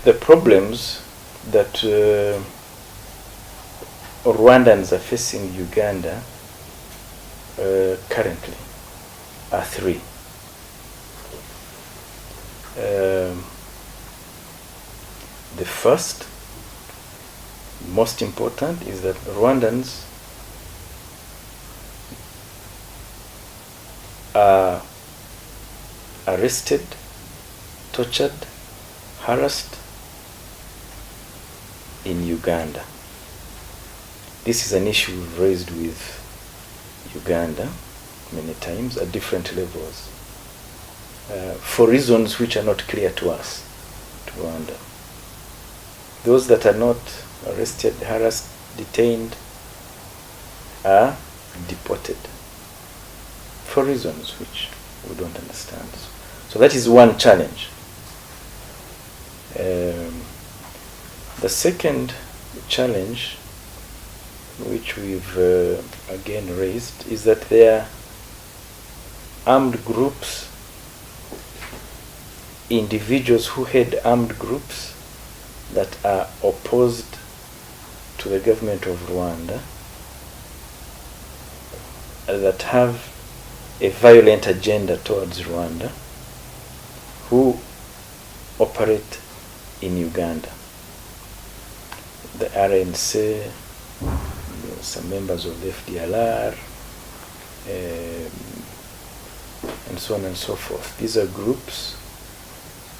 the problems that Rwandans are facing Uganda currently are three. The first, most important, is that Rwandans are arrested, tortured, harassed in Uganda. This is an issue we've raised with Uganda many times at different levels for reasons which are not clear to us, to Rwanda. Those that are not arrested, harassed, detained are deported for reasons which we don't understand. So that is one challenge. The second challenge, which we've again raised, is that there are armed groups, individuals who head armed groups that are opposed to the government of Rwanda, that have a violent agenda towards Rwanda, who operate in Uganda. The RNC, some members of the FDLR, and so on and so forth. These are groups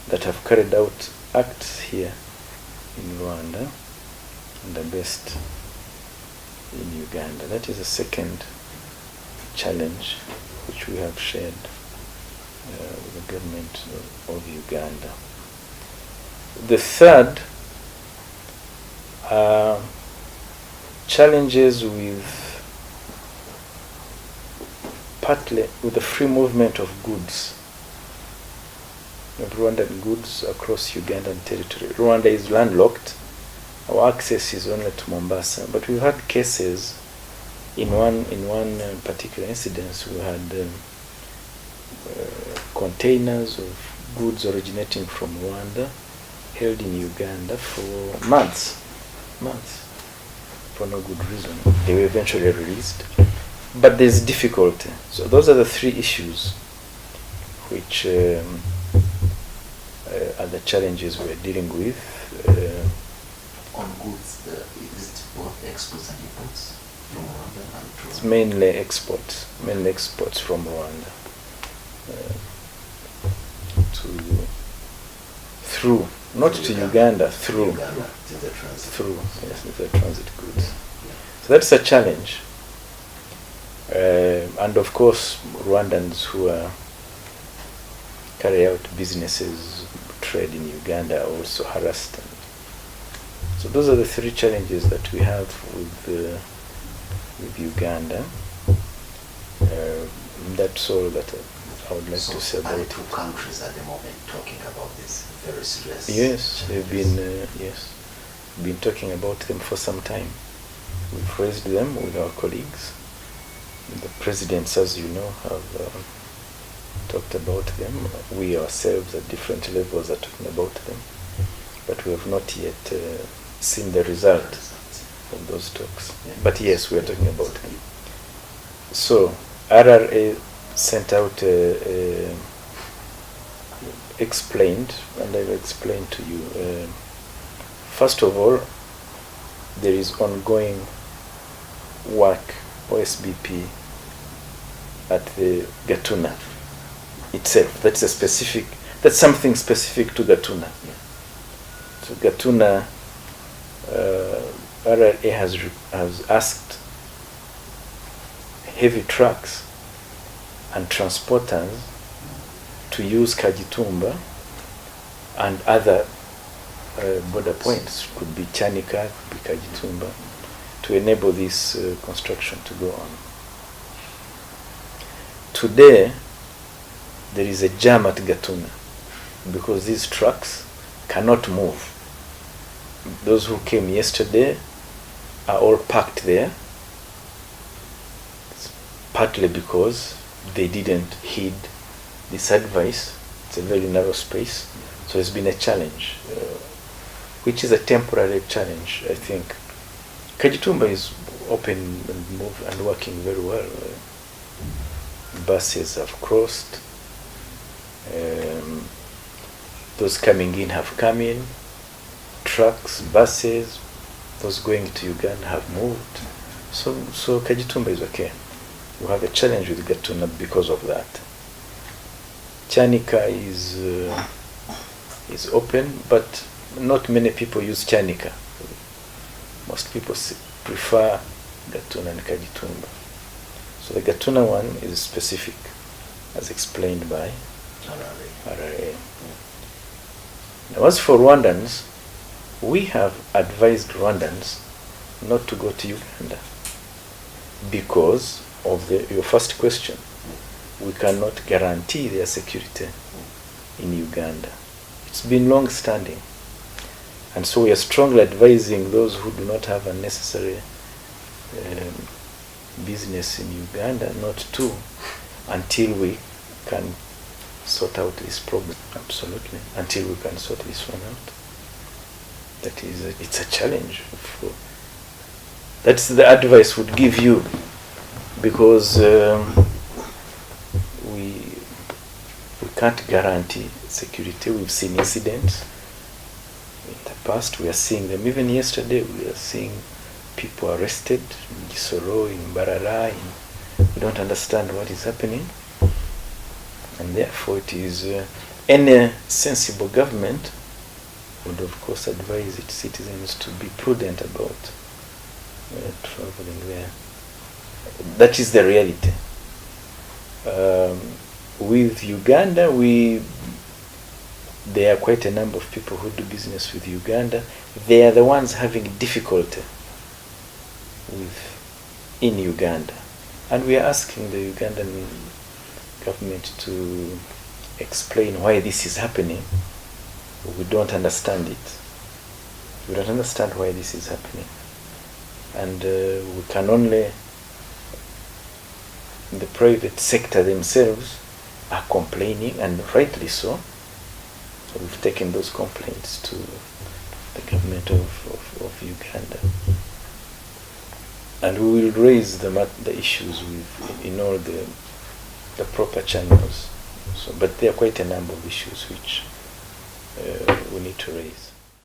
that have carried out acts here in Rwanda and are based in Uganda. That is the second challenge which we have shared with the government of Uganda. The third are challenges partly with the free movement of goods, of Rwandan goods across Ugandan territory. Rwanda is landlocked. Our access is only to Mombasa, but we've had cases. In one particular incident, we had containers of goods originating from Rwanda held in Uganda for months, for no good reason. They were eventually released, but there's difficulty. So those are the three issues which are the challenges we're dealing with. On goods, is it both exports and imports from Rwanda and to It's mainly exports from Rwanda through, not to Uganda, through Uganda, to the transit. through, yes, the transit goods. So that's a challenge. And of course, Rwandans who carry out businesses, trade in Uganda are also harassed. So those are the three challenges that we have with Uganda. That's all that I would like to say about are it. two countries at the moment talking about this very serious Yes, they've challenges? been talking about them for some time. We've raised them with our colleagues. The presidents, as you know, have talked about them. We ourselves at different levels are talking about them, but we have not yet seen the result of those talks. But yes, we are talking about them. So RRA sent out explained, and I will explain to you. First of all, there is ongoing work, OSBP, at the Gatuna itself. That's something specific to Gatuna. So Gatuna, RRA has asked heavy trucks and transporters to use Kagitumba and other border points, could be Chanika, could be Kagitumba, to enable this construction to go on. Today, there is a jam at Gatuna because these trucks cannot move. Those who came yesterday are all parked there, partly because they didn't heed this advice. It's a very narrow space, so it's been a challenge which is a temporary challenge, I think. Kajitumba is open and move and working very well. Buses have crossed. Those coming in have come in. Trucks, buses, those going to Uganda have moved. So Kajitumba is okay. We have a challenge with Gatuna because of that. Chanika is open, but not many people use Chanika. Most people prefer Gatuna and Kajitumba. So the Gatuna one is specific, as explained by RRA. Now, as for Rwandans, we have advised Rwandans not to go to Uganda because of your first question. We cannot guarantee their security in Uganda. It's been long standing. And so we are strongly advising those who do not have a necessary business in Uganda not to, until we can sort out this problem. Absolutely. Until we can sort this one out. That is, it's a challenge. That's the advice would give you, because we can't guarantee security. We've seen incidents in the past. We are seeing them. Even yesterday, we are seeing people arrested in Gisoro, in Barara. We don't understand what is happening. And therefore, it is any sensible government would, of course, advise its citizens to be prudent about traveling there. That is the reality. With Uganda, there are quite a number of people who do business with Uganda. They are the ones having difficulty in Uganda. And we are asking the Ugandan government to explain why this is happening. We don't understand it. We don't understand why this is happening. And we can only, the private sector themselves are complaining, and rightly so. We've taken those complaints to the government of Uganda. And we will raise the issues in all the proper channels. But there are quite a number of issues which we need to raise.